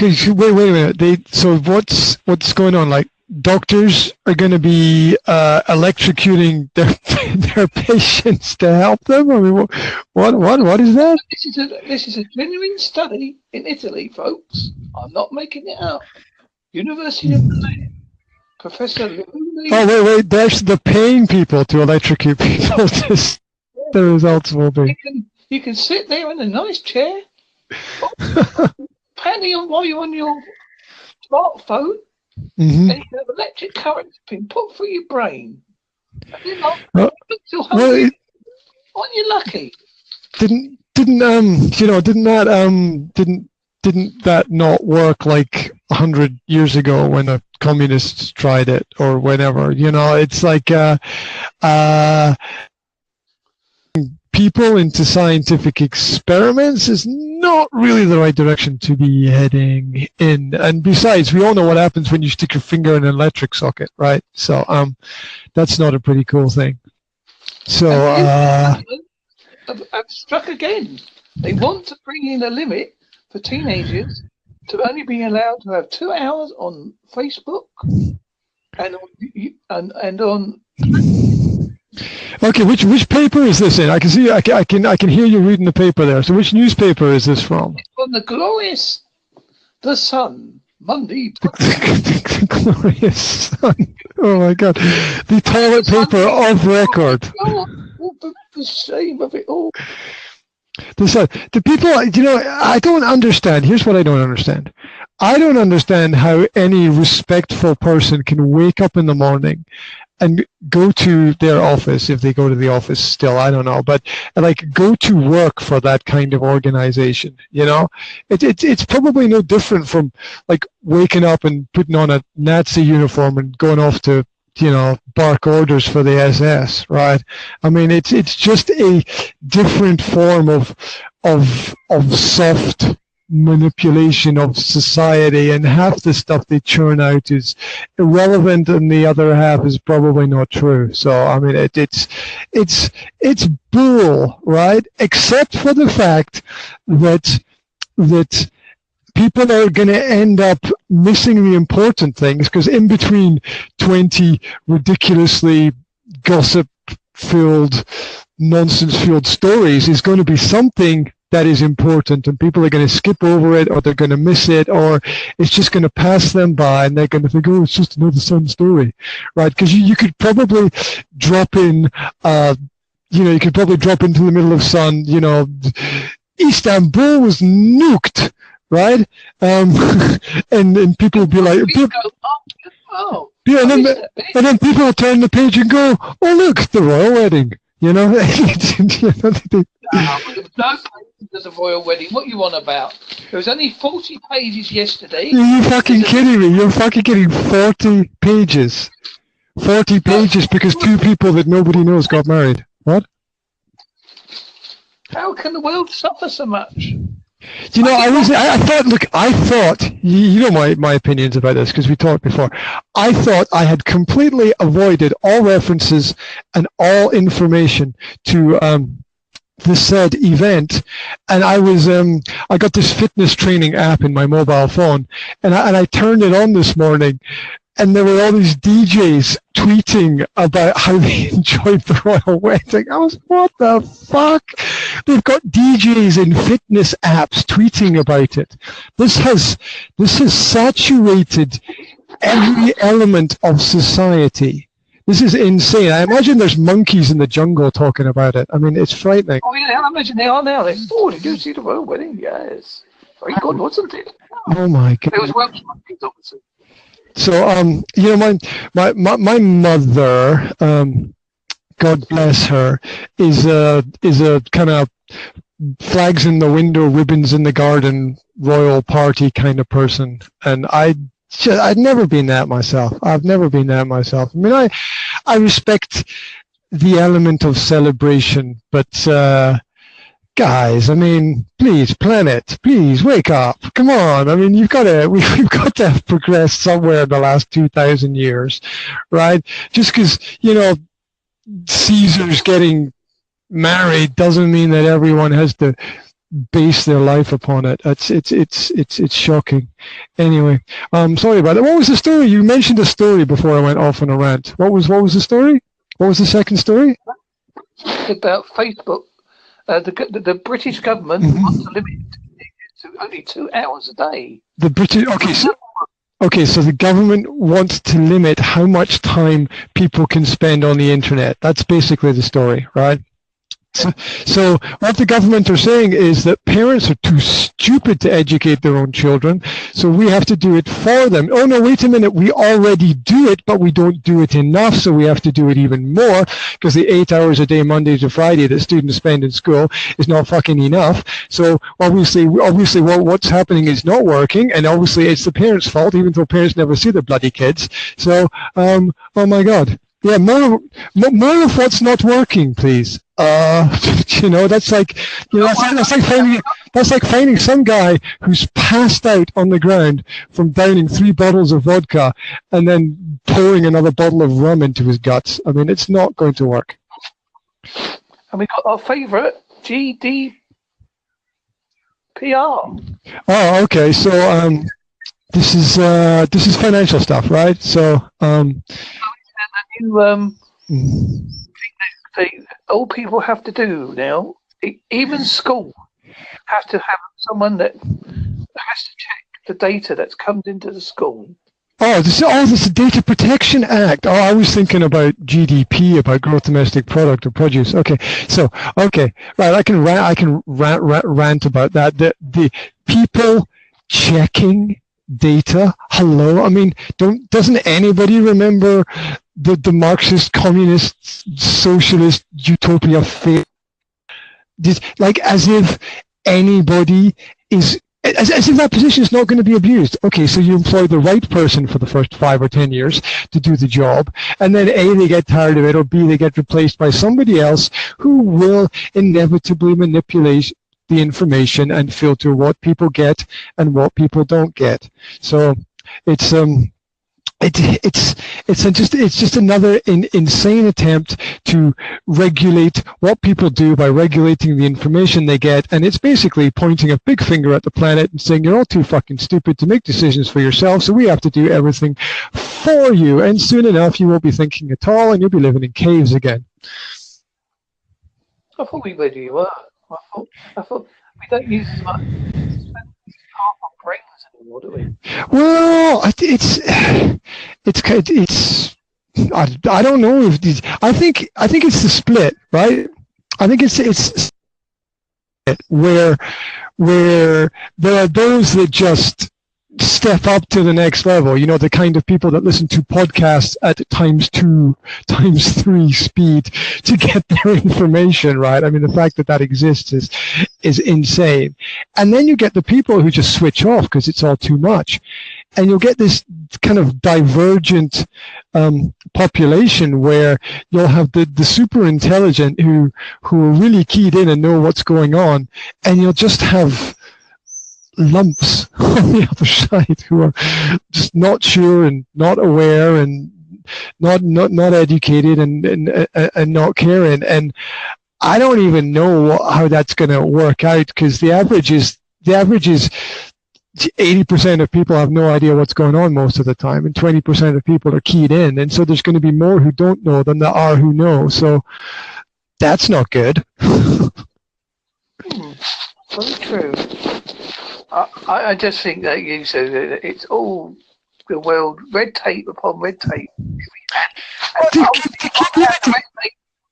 okay, wait a minute. So what's going on? Like, doctors are going to be electrocuting their patients to help them? I mean, what is that? This is a genuine study in Italy, folks. I'm not making it up. University of Milan. Professor Louis. Oh, wait. They're paying people to electrocute people. The results will be. You can sit there in a nice chair, panning on while you're on your smartphone, and you have electric current being put through your brain. And you're not aren't you lucky? Didn't that not work like 100 years ago when the communists tried it, or whenever? It's like people into scientific experiments is not really the right direction to be heading in. And besides, we all know what happens when you stick your finger in an electric socket, right? So that's not a pretty cool thing. So I've struck again. They want to bring in a limit for teenagers to only be allowed to have 2 hours on Facebook and on. Okay, which paper is this in? I can see, I can hear you reading the paper there. So which newspaper is this from? It's from the glorious The Sun, Monday. The glorious Sun. Oh my God, the toilet paper of record. The shame of it all. The people, I don't understand. Here's what I don't understand. I don't understand how any respectful person can wake up in the morning and go to their office, if they go to the office still, I don't know, but like go to work for that kind of organization. It's probably no different from like waking up and putting on a Nazi uniform and going off to bark orders for the SS, right? I mean, it's just a different form of soft manipulation of society, and half the stuff they churn out is irrelevant and the other half is probably not true. So I mean, it's bull, right? Except for the fact that people are going to end up missing the important things, because in between 20 ridiculously gossip-filled, nonsense-filled stories is going to be something that is important, and people are going to skip over it, or they're going to miss it, or it's just going to pass them by, and they're going to think, oh, it's just another Sun story, right? Because you could probably drop in, you could probably drop into the middle of Sun, Istanbul was nuked, right? And people would be like, and then people will turn the page and go, oh, look, the royal wedding, There's a royal wedding. What you on about? There was only 40 pages yesterday. You're fucking kidding me. You're fucking kidding. 40 pages. 40 pages because two people that nobody knows got married. What? How can the world suffer so much? I thought, my opinions about this, because we talked before. I thought I had completely avoided all references and all information to the said event, and I got this fitness training app in my mobile phone, and I turned it on this morning, and there were all these DJs tweeting about how they enjoyed the royal wedding. I was, what the fuck? They've got DJs in fitness apps tweeting about it. This has saturated every element of society. This is insane. I imagine there's monkeys in the jungle talking about it. I mean, it's frightening. Oh, yeah, I imagine they are now. Did you see the royal wedding? Yes. Very good, wasn't it? Oh, my God. There was Welsh monkeys, obviously. So, my mother, God bless her, is a kind of flags in the window, ribbons in the garden, royal party kind of person, and I'd never been that myself. I've never been that myself. I mean, I respect the element of celebration, but guys, I mean, please, planet, please wake up. Come on. I mean, we've got to have progressed somewhere in the last 2,000 years, right? Just because, Caesar's getting married doesn't mean that everyone has to base their life upon it. It's shocking. Anyway, sorry about that. What was the story? You mentioned a story before I went off on a rant. What was the story? What was the second story? About Facebook. The British government wants to limit it to only 2 hours a day. The British, okay, so the government wants to limit how much time people can spend on the internet. That's basically the story, right? So what the government are saying is that parents are too stupid to educate their own children, so we have to do it for them. Oh no, wait a minute, we already do it, but we don't do it enough, so we have to do it even more, because the 8 hours a day, Monday to Friday, that students spend in school is not fucking enough. So obviously what's happening is not working, and obviously it's the parents' fault, even though parents never see their bloody kids. So, oh my God. Yeah, more of what's not working, please. That's like finding some guy who's passed out on the ground from downing 3 bottles of vodka and then pouring another bottle of rum into his guts. I mean, it's not going to work. And we got our favourite GDPR. Oh, okay. So this is financial stuff, right? So all people have to do now, even school, have to have someone that has to check the data that comes into the school. This is the Data Protection Act. Oh, I was thinking about GDP, about gross domestic product or produce. Okay, right. I can rant about that. The people checking data. Hello, I mean, doesn't anybody remember the Marxist, communist, socialist utopia fate? Like as if anybody is, as if that position is not going to be abused. Okay, so you employ the right person for the first 5 or 10 years to do the job, and then A, they get tired of it, or B, they get replaced by somebody else who will inevitably manipulate the information and filter what people get and what people don't get. So it's just another insane attempt to regulate what people do by regulating the information they get, and it's basically pointing a big finger at the planet and saying you're all too fucking stupid to make decisions for yourself, so we have to do everything for you, and soon enough you won't be thinking at all and you'll be living in caves again. I thought we really were. I thought we don't use as much half our brains anymore, do we? Well, I don't know if these. I think it's the split, right? I think it's where there are those that just step up to the next level, the kind of people that listen to podcasts at ×2, ×3 speed to get their information, right? I mean, the fact that exists is insane. And then you get the people who just switch off because it's all too much. And you'll get this kind of divergent population where you'll have the super intelligent who are really keyed in and know what's going on, and you'll just have lumps on the other side who are just not sure and not aware and not educated and not caring. And I don't even know how that's going to work out, because the average is 80% of people have no idea what's going on most of the time, and 20% of people are keyed in, and so there's going to be more who don't know than there are who know. So that's not good. Very true. I just think that you said that it's all the world, red tape upon red tape.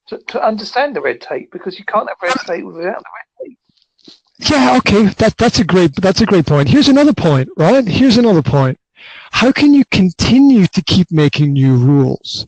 To understand the red tape, because you can't have red tape without the red tape. Yeah, okay, that's a great point. Here's another point, right? Here's another point. How can you continue to keep making new rules?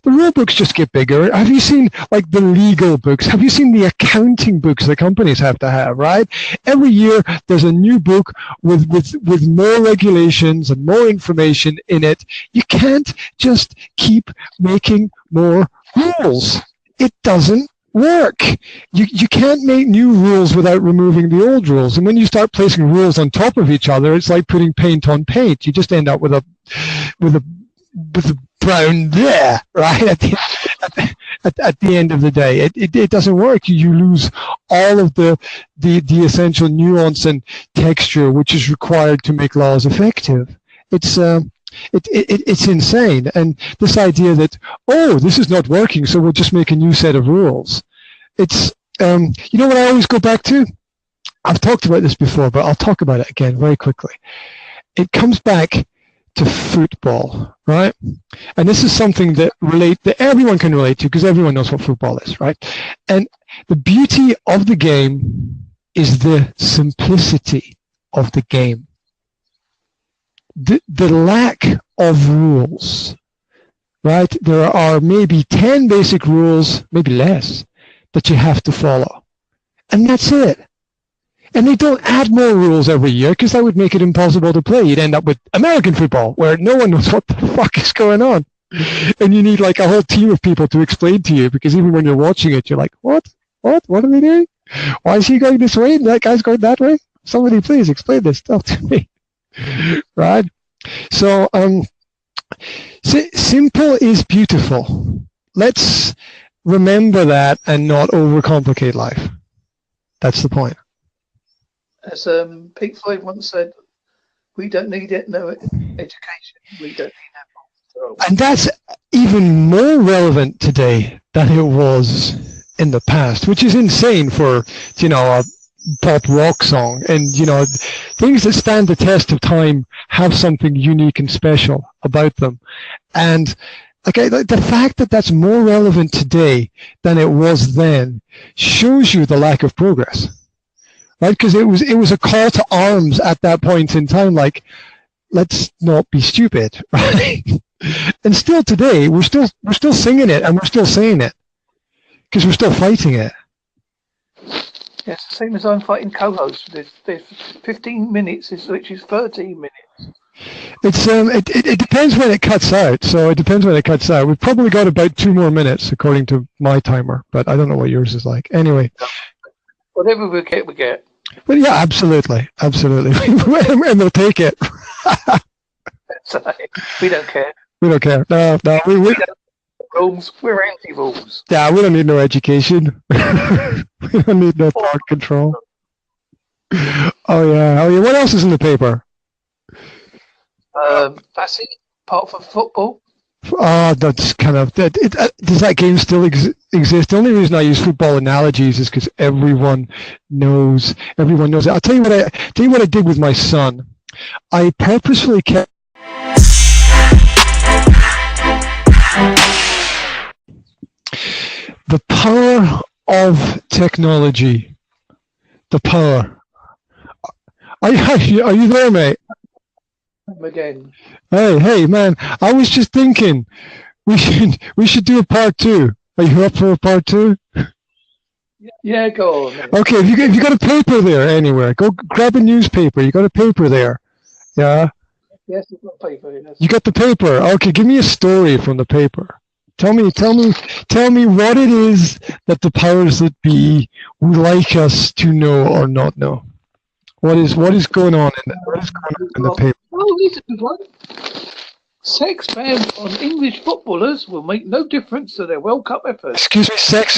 The rule books just get bigger. Have you seen like the legal books? Have you seen the accounting books that companies have to have, right? Every year there's a new book with more regulations and more information in it. You can't just keep making more rules. It doesn't work. You can't make new rules without removing the old rules. And when you start placing rules on top of each other, it's like putting paint on paint. You just end up with a with brown there, right? At the end of the day, it doesn't work. You lose all of the essential nuance and texture which is required to make laws effective. It's insane. And this idea that, oh, this is not working, so we'll just make a new set of rules. It's you know what I always go back to? I've talked about this before, but I'll talk about it again very quickly. It comes back to football, right? And this is something that everyone can relate to because everyone knows what football is, right? And the beauty of the game is the simplicity of the game. The lack of rules, right? There are maybe 10 basic rules, maybe less, that you have to follow. And that's it. And they don't add more rules every year because that would make it impossible to play. You'd end up with American football where no one knows what the fuck is going on. And you need like a whole team of people to explain to you because even when you're watching it, you're like, what? What are they doing? Why is he going this way and that guy's going that way? Somebody please explain this stuff to me. Right? So simple is beautiful. Let's remember that and not overcomplicate life. That's the point. As Pete Floyd once said, we don't need no education. We don't need that. And that's even more relevant today than it was in the past, which is insane for, you know, a pop rock song. And, you know, things that stand the test of time have something unique and special about them. And okay, the fact that that's more relevant today than it was then shows you the lack of progress. Right, because it was a call to arms at that point in time, like, let's not be stupid, right? And still today, we're still singing it and we're still saying it because we're still fighting it. Yes, the same as I'm fighting co-hosts. There's 15 minutes, which is 13 minutes. It's it depends when it cuts out. So it depends when it cuts out. We've probably got about 2 more minutes according to my timer, but I don't know what yours is like. Anyway. Whatever we get, we get. But yeah, absolutely. And they'll take it. We don't care. We don't care. No, we rules. We're anti-rules. Yeah, we don't need no education. We don't need no thought control. Oh yeah. What else is in the paper? That's it. Apart from football. That's kind of does that game still exist? The only reason I use football analogies is because everyone knows it. I'll tell you what I did with my son. I purposefully kept the power of technology. The power. Are you there, mate? Again. Hey, man! I was just thinking, we should do a part 2. Are you up for a part 2? Yeah, go on. Okay, if you got a paper there anywhere, go grab a newspaper. You got a paper there, yeah? Yes, I've got paper. Yes. You got the paper. Okay, give me a story from the paper. Tell me what it is that the powers that be would like us to know or not know. What is going on in the paper? Oh, this is one. Sex bans on English footballers will make no difference to their World Cup efforts. Excuse me, sex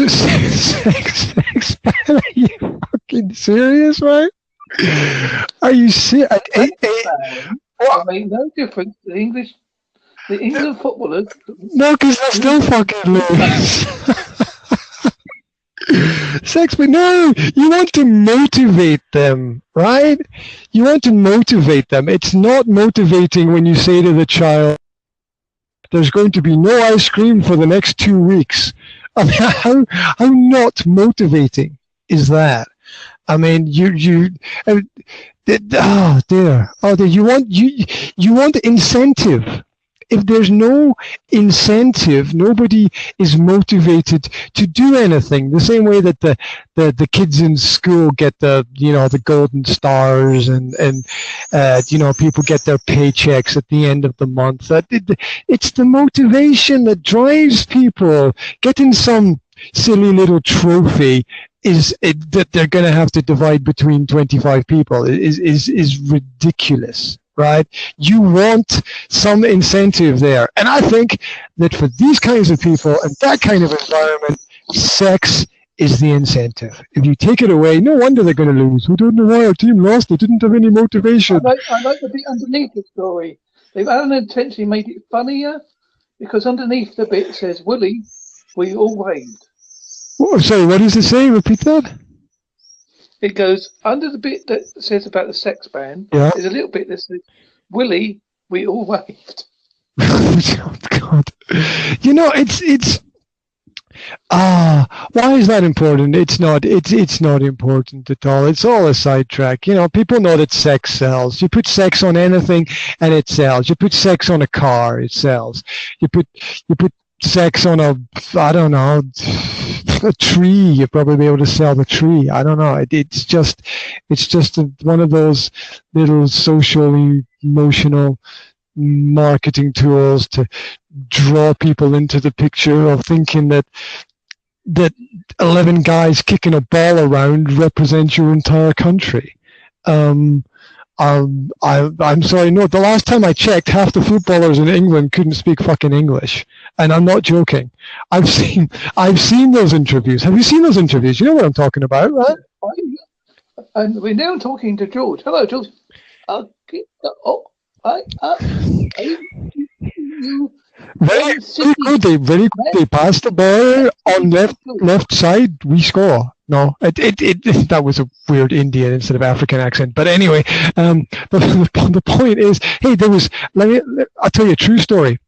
ban? Are you fucking serious, right? Are you serious? Will make no difference to the England footballers. No, because they're still fucking lose. Sex, but no, you want to motivate them, right? You want to motivate them. It's not motivating when you say to the child, there's going to be no ice cream for the next 2 weeks. I mean, how not motivating is that? I mean, you want incentive. If there's no incentive, nobody is motivated to do anything. The same way that the kids in school get the golden stars and people get their paychecks at the end of the month. It's the motivation that drives people. Getting some silly little trophy that they're going to have to divide between 25 people is ridiculous. right? You want some incentive there. And I think that for these kinds of people and that kind of environment, sex is the incentive. If you take it away, no wonder they're going to lose. We don't know why our team lost. They didn't have any motivation. I like the bit underneath the story. They've unintentionally made it funnier because underneath the bit says, Willie, we all waved. Oh, sorry, what does it say? Repeat that. It goes, under the bit that says about the sex ban, there's a little bit that says, Willie, we all waved. Oh, God. You know, it's why is that important? It's not important at all. It's all a sidetrack. You know, people know that sex sells. You put sex on anything and it sells. You put sex on a car, it sells. You put sex on a tree, you'll probably be able to sell the tree. I don't know. It's just one of those little social, emotional marketing tools to draw people into the picture of thinking that 11 guys kicking a ball around represent your entire country. I'm sorry, no, the last time I checked, half the footballers in England couldn't speak fucking English. And I'm not joking. I've seen those interviews. Have you seen those interviews? You know what I'm talking about, right? And we're now talking to George. Hello, George. Very good. They pass the ball on left side. We score. No, that was a weird Indian instead of African accent. But anyway, the point is, hey, I'll tell you a true story.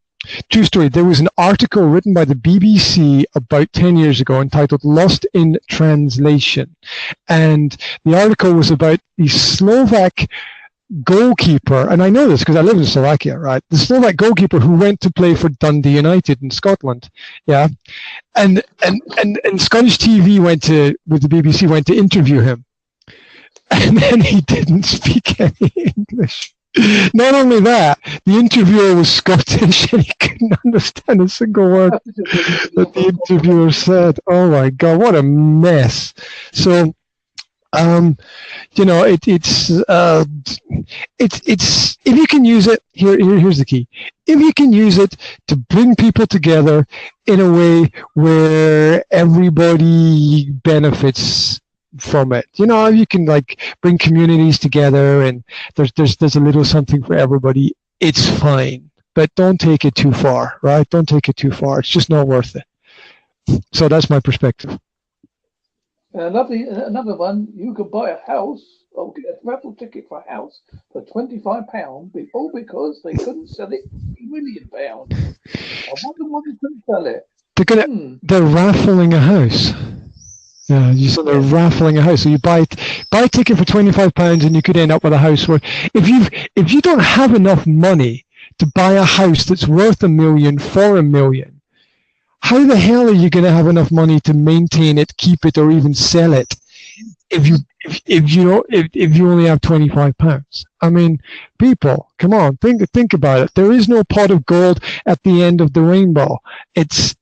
True story. There was an article written by the BBC about 10 years ago entitled Lost in Translation. And the article was about the Slovak goalkeeper, and I know this because I live in Slovakia, right? The Slovak goalkeeper who went to play for Dundee United in Scotland, yeah, and Scottish TV with the BBC went to interview him, and then he didn't speak any English. Not only that, the interviewer was Scottish and he couldn't understand a single word that the interviewer said. Oh my God, what a mess! So. You know, it's if you can use it, here's the key. If you can use it to bring people together in a way where everybody benefits from it, you know, you can like bring communities together and there's a little something for everybody, it's fine. But don't take it too far, right? Don't take it too far. It's just not worth it. So that's my perspective. Another one, you could buy a house or get a raffle ticket for a house for £25, all because they couldn't sell it for £3 million. I wonder why they couldn't sell it. They're raffling a house. Yeah, they're raffling a house. So you buy a ticket for £25 and you could end up with a house where if you don't have enough money to buy a house that's worth $1 million for $1 million, how the hell are you going to have enough money to maintain it, keep it, or even sell it if you only have £25? I mean, people, come on, think about it. There is no pot of gold at the end of the rainbow. It's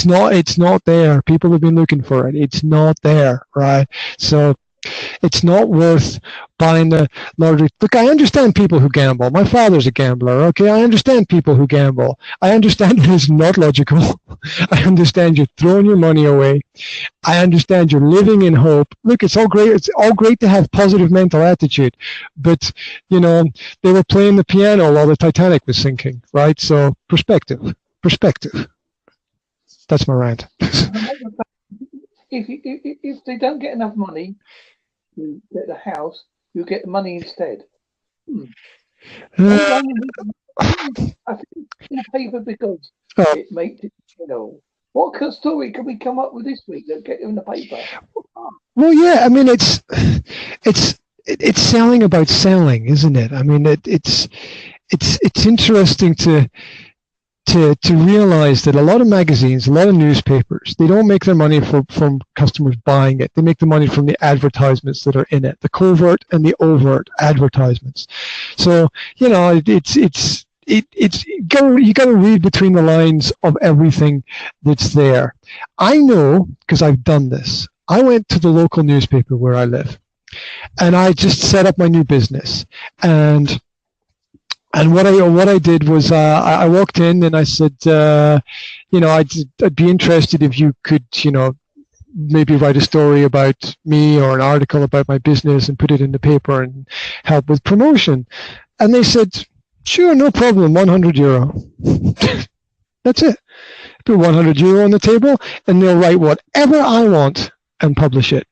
not there. People have been looking for it. It's not there, right? So it's not worth buying the lottery. Look, I understand people who gamble. My father's a gambler, okay? I understand people who gamble. I understand it is not logical. I understand you're throwing your money away. I understand you're living in hope. Look, it's all great. It's all great to have positive mental attitude. But, you know, they were playing the piano while the Titanic was sinking, right? So perspective. That's my rant. If they don't get enough money to get the house, you get the money instead. I think in paper because it makes it, you know. What story can we come up with this week that get in the paper? Well, yeah, I mean it's selling about selling, isn't it? I mean it's interesting to realize that a lot of magazines, a lot of newspapers, they don't make their money from customers buying it. They make the money from the advertisements that are in it, the covert and the overt advertisements. So, you know, you got to read between the lines of everything that's there. I know, because I've done this. I went to the local newspaper where I live, and I just set up my new business. And what I did was I walked in and I said, I'd be interested if you could, maybe write a story about me or an article about my business and put it in the paper and help with promotion. And they said, sure, no problem, €100. That's it. Put €100 on the table and they'll write whatever I want and publish it.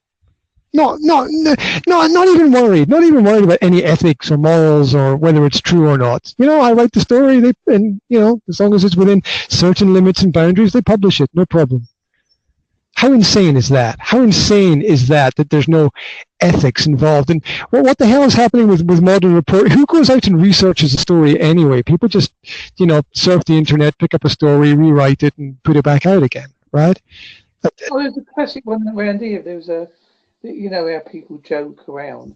Not even worried about any ethics or morals or whether it's true or not. I write the story as long as it's within certain limits and boundaries, they publish it, no problem. How insane is that? How insane is that there's no ethics involved? And what the hell is happening with modern reporting? Who goes out and researches a story anyway? People just, surf the internet, pick up a story, rewrite it, and put it back out again, right? Well, there's a classic one around here. There was how people joke around.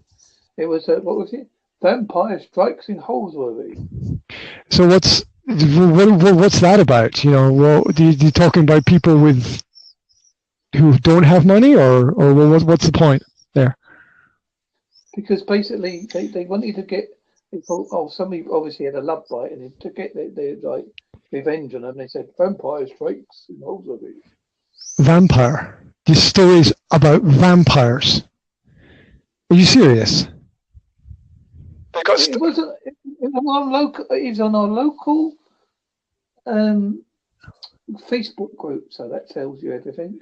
It was, what was it? Vampire strikes in Holsworthy. So what's that about? You're talking about people who don't have money, or what's the point there? Because basically they wanted to get, they thought, somebody obviously had a love bite, and to get their like revenge on them, they said vampire strikes in Holsworthy. Vampire. These stories about vampires. Are you serious? It was on our local Facebook group, so that tells you everything.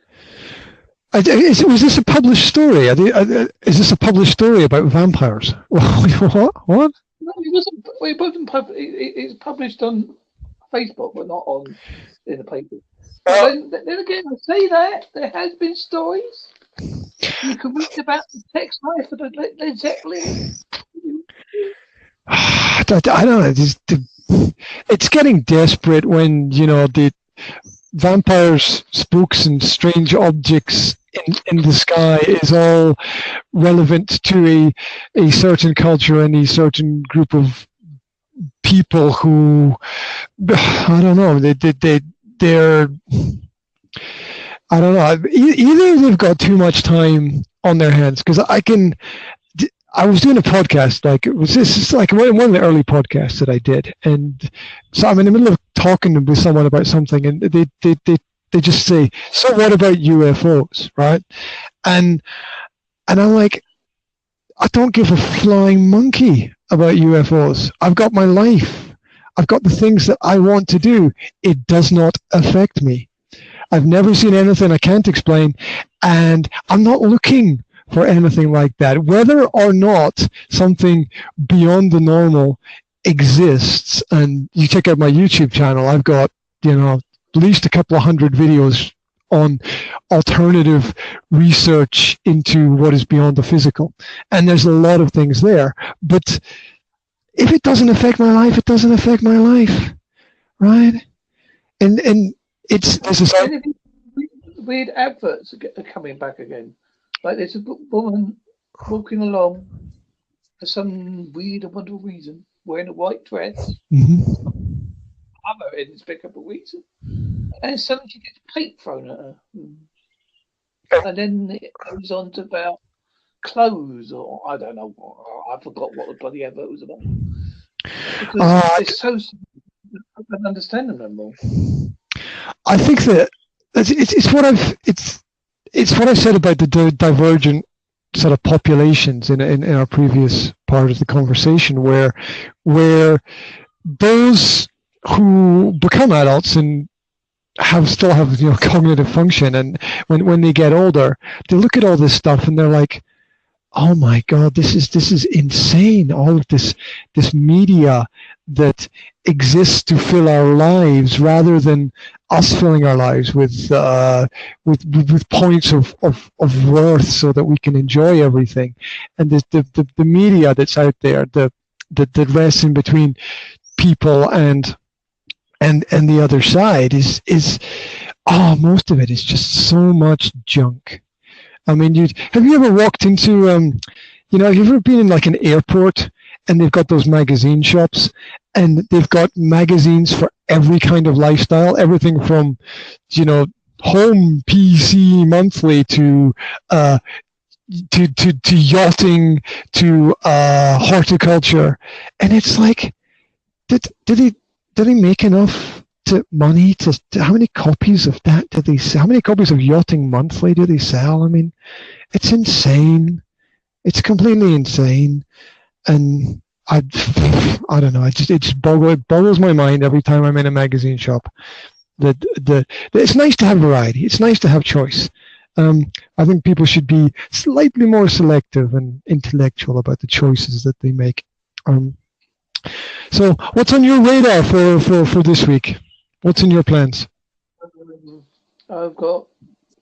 Was this a published story? Is this a published story about vampires? What? No, it wasn't. It wasn't published. It's published on Facebook, but not in the paper. Then again, I say that there has been stories. You can read about the sex life of the Led Zeppelin. I don't know. It's getting desperate when the vampires, spooks, and strange objects in the sky is all relevant to a certain culture and a certain group of people who, I don't know, they're I don't know, either they've got too much time on their hands, because I was doing a podcast, this like one of the early podcasts that I did, and so I'm in the middle of talking with someone about something, and they just say, so what about UFOs, right? And I'm like, I don't give a flying monkey about UFOs. I've got my life. I've got the things that I want to do. It does not affect me. I've never seen anything I can't explain, and I'm not looking for anything like that. Whether or not something beyond the normal exists, and you check out my YouTube channel, I've got, at least a couple of hundred videos on alternative research into what is beyond the physical. And there's a lot of things there. But if it doesn't affect my life, it doesn't affect my life, right? And there's this weird adverts are coming back again. Like there's a woman walking along for some weird and wonderful reason, wearing a white dress. Mm-hmm. Other inexplicable reason, and suddenly she gets paint thrown at her, and then it goes on to about clothes, or I don't know. I forgot what the bloody advert was about. Because it's so I don't understand them no more. I think that it's what I've said about the divergent sort of populations in our previous part of the conversation, where those who become adults and still have cognitive function, and when they get older, they look at all this stuff and they're like, oh my God, this is insane. All of this media that exists to fill our lives rather than us filling our lives with points of worth so that we can enjoy everything. And the media that's out there, that rests in between people and the other side is most of it is just so much junk. I mean, have you ever walked into have you ever been in like an airport and they've got those magazine shops and they've got magazines for every kind of lifestyle, everything from home PC monthly to to yachting, to horticulture, and it's like, did he make enough money to how many copies of that did they sell? How many copies of Yachting Monthly do they sell? I mean, it's insane. It's completely insane, and I don't know. It just boggles my mind every time I'm in a magazine shop. It's nice to have variety. It's nice to have choice. I think people should be slightly more selective and intellectual about the choices that they make. So, what's on your radar for this week? What's in your plans? I've got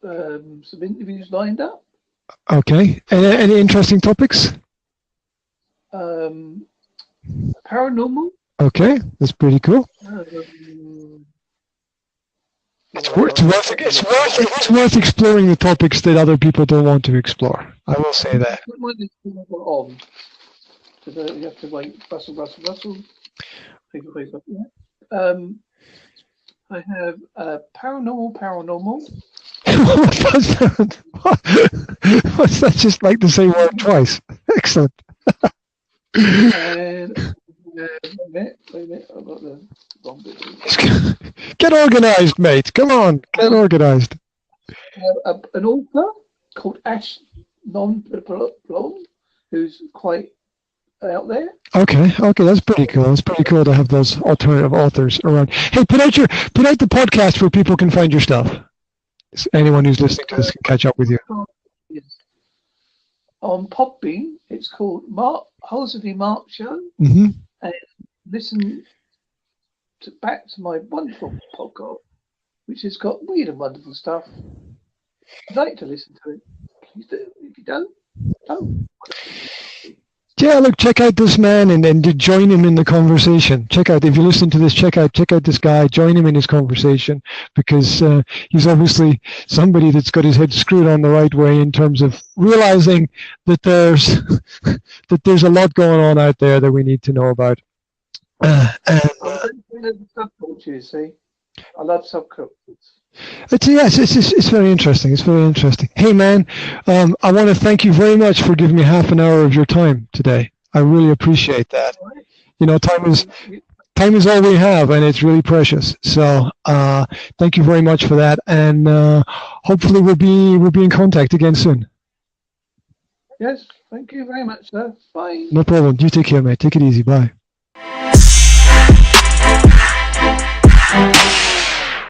some interviews lined up. Okay. Any interesting topics? Paranormal. Okay, that's pretty cool. It's worth exploring the topics that other people don't want to explore. I will say that. You have to wait. Russell. I have paranormal. What's that? Just like the same word twice. Excellent. And wait a minute. I've got the wrong bit. Get organized, mate. Come on, get organized. An author called Ash Non-Blonde, who's quite out there. Okay, that's pretty cool. It's pretty cool to have those alternative authors around. Hey, put out the podcast where people can find your stuff. Anyone who's listening to this can catch up with you. Yes. On Podbean, it's called Halsey Mark Show. Mm-hmm. And listen back to my wonderful podcast, which has got weird and wonderful stuff. I'd like to listen to it. Please do. If you don't, don't. Yeah, look, check out this man and join him in the conversation. If you listen to this, check out this guy, join him in his conversation, because he's obviously somebody that's got his head screwed on the right way in terms of realizing that there's a lot going on out there that we need to know about. Subculture, see? I love subcultures. It's very interesting. It's very interesting. Hey, man, I want to thank you very much for giving me half an hour of your time today. I really appreciate that. You know, time is all we have, and it's really precious. So, thank you very much for that, and hopefully we'll be in contact again soon. Yes, thank you very much, sir. Bye. No problem. You take care, mate. Take it easy. Bye.